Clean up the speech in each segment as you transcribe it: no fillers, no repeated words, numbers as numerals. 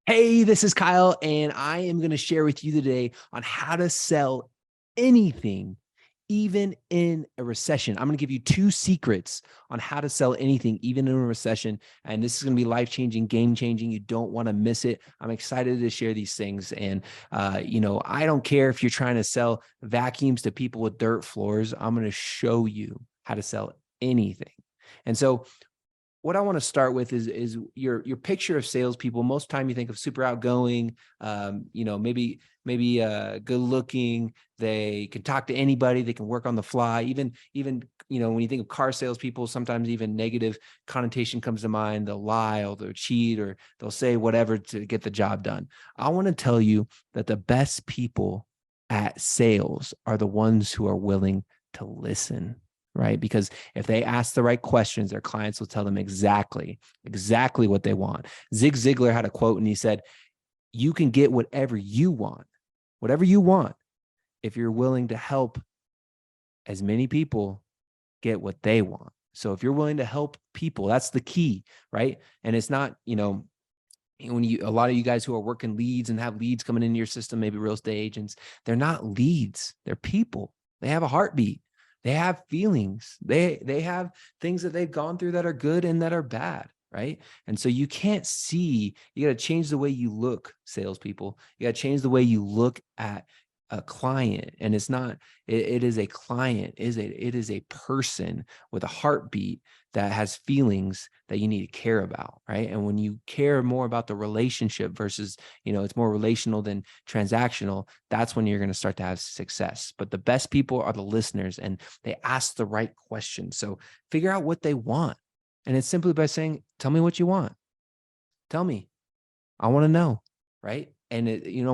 Hey, this is Kyle, and I am going to share with you today on how to sell anything, even in a recession. I'm going to give you 2 secrets on how to sell anything, even in a recession. And this is going to be life-changing, game-changing. You don't want to miss it. I'm excited to share these things. And, I don't care if you're trying to sell vacuums to people with dirt floors. I'm going to show you how to sell anything. And so what I want to start with is your picture of salespeople. Most time you think of super outgoing, maybe good looking. They can talk to anybody. They can work on the fly. Even when you think of car salespeople, sometimes even negative connotation comes to mind. They'll lie or they'll cheat or they'll say whatever to get the job done. I want to tell you that the best people at sales are the ones who are willing to listen, right? Because if they ask the right questions, their clients will tell them exactly what they want. Zig Ziglar had a quote and he said, you can get whatever you want, if you're willing to help as many people get what they want. So if you're willing to help people, that's the key, right? And it's not, a lot of you guys who are working leads and have leads coming into your system, maybe real estate agents, they're not leads, they're people. They have a heartbeat. They have feelings. They have things that they've gone through that are good and that are bad, right? And so you can't see, you got to change the way you look, salespeople. You got to change the way you look at a client. And it's not, it is a client, it is a person with a heartbeat that has feelings that you need to care about, right? And when you care more about the relationship versus, it's more relational than transactional, that's when you're going to start to have success. But the best people are the listeners and they ask the right questions. So figure out what they want. And it's simply by saying, tell me what you want. Tell me. I want to know, right? And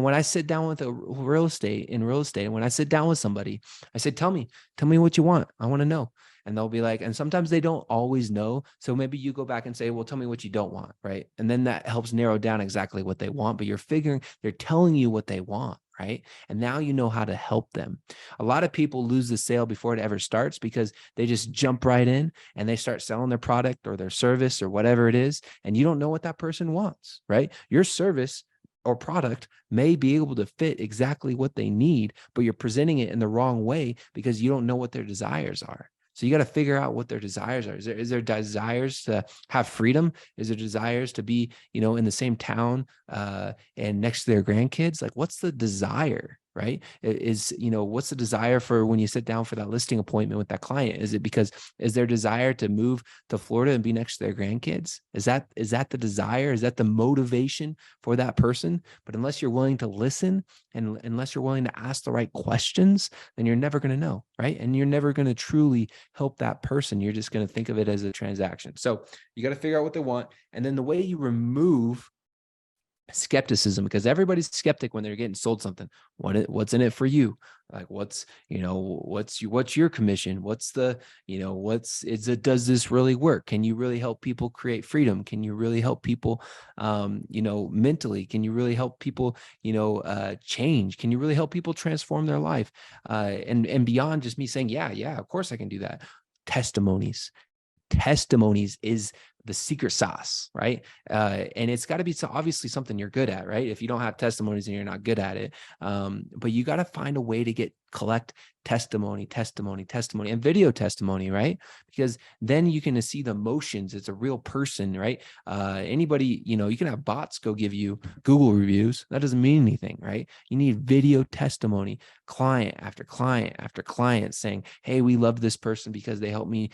when I sit down with real estate, when I sit down with somebody, I say, tell me what you want. I want to know. And they'll be like, and sometimes they don't always know. So maybe you go back and say, well, tell me what you don't want, right? And then that helps narrow down exactly what they want, but they're telling you what they want, right? And now you know how to help them. A lot of people lose the sale before it ever starts because they just jump right in and they start selling their product or their service or whatever it is. And you don't know what that person wants, right? Your service or product may be able to fit exactly what they need, but you're presenting it in the wrong way because you don't know what their desires are. So you got to figure out what their desires are. Is there desires to have freedom? Is there desires to be, in the same town and next to their grandkids? Like, what's the desire? Right? What's the desire for when you sit down for that listing appointment with that client? Is their desire to move to Florida and be next to their grandkids? Is that the desire? Is that the motivation for that person? But unless you're willing to listen and unless you're willing to ask the right questions, then you're never going to know, right? And you're never going to truly help that person. You're just going to think of it as a transaction. So you got to figure out what they want. And then the way you remove skepticism, because everybody's skeptic when they're getting sold something. What's in it for you? Like what's your commission? Does this really work? Can you really help people create freedom? Can you really help people mentally? Can you really help people change? Can you really help people transform their life? And beyond just me saying, yeah, of course I can do that. Testimonies is the secret sauce, right? And it's got to be obviously something you're good at, right? If you don't have testimonies and you're not good at it, but you got to find a way to collect testimony and video testimony, right? Because then you can see the emotions. It's a real person, right? Anybody, you can have bots go give you Google reviews. That doesn't mean anything, right? You need video testimony, client after client after client saying, hey, we love this person because they helped me,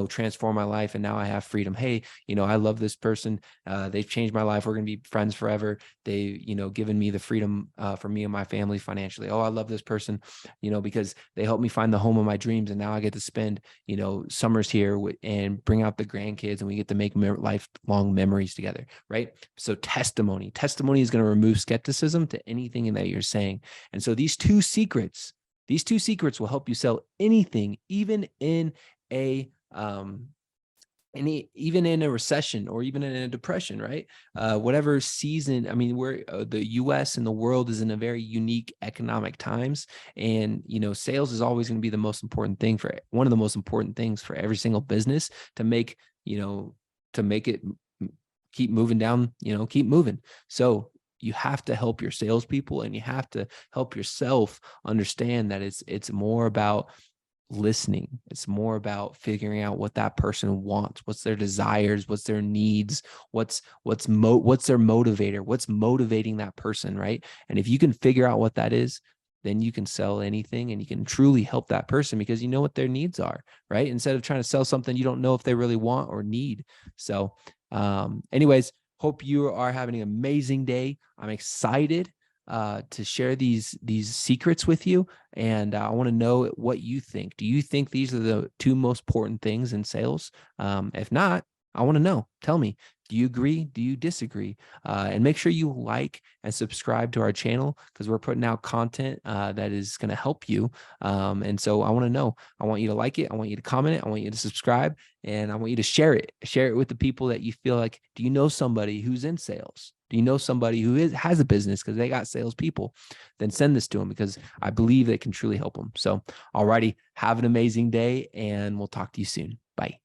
transform my life. And now I have freedom. Hey, I love this person. They've changed my life. We're going to be friends forever. They, given me the freedom for me and my family financially. Oh, I love this person, because they helped me find the home of my dreams. And now I get to spend, summers here and bring out the grandkids and we get to make lifelong memories together. Right. So testimony is going to remove skepticism to anything that you're saying. And so these two secrets will help you sell anything, even in a, even in a recession or even in a depression, right? Whatever season, I mean, the US and the world is in a very unique economic times. And, sales is always going to be one of the most important things for every single business to make it keep moving down, keep moving. So you have to help your salespeople, and you have to help yourself understand that it's more about listening. It's more about figuring out what that person wants, what's their desires, what's their needs, what's their motivator, what's motivating that person, right? And if you can figure out what that is, then you can sell anything, and you can truly help that person because you know what their needs are, right? Instead of trying to sell something you don't know if they really want or need. So anyways, hope you are having an amazing day. I'm excited to share these secrets with you, and I want to know what you think. Do you think these are the two most important things in sales? If not, I want to know. Tell me. Do you agree? Do you disagree? And make sure you like and subscribe to our channel, because we're putting out content that is going to help you. And so I want to know. I want you to like it. I want you to comment it. I want you to subscribe, and I want you to share it. Share it with the people that you feel like. Do you know somebody who's in sales? Do you know somebody who has a business because they got salespeople? Then send this to them, because I believe it can truly help them. So, alrighty, have an amazing day, and we'll talk to you soon. Bye.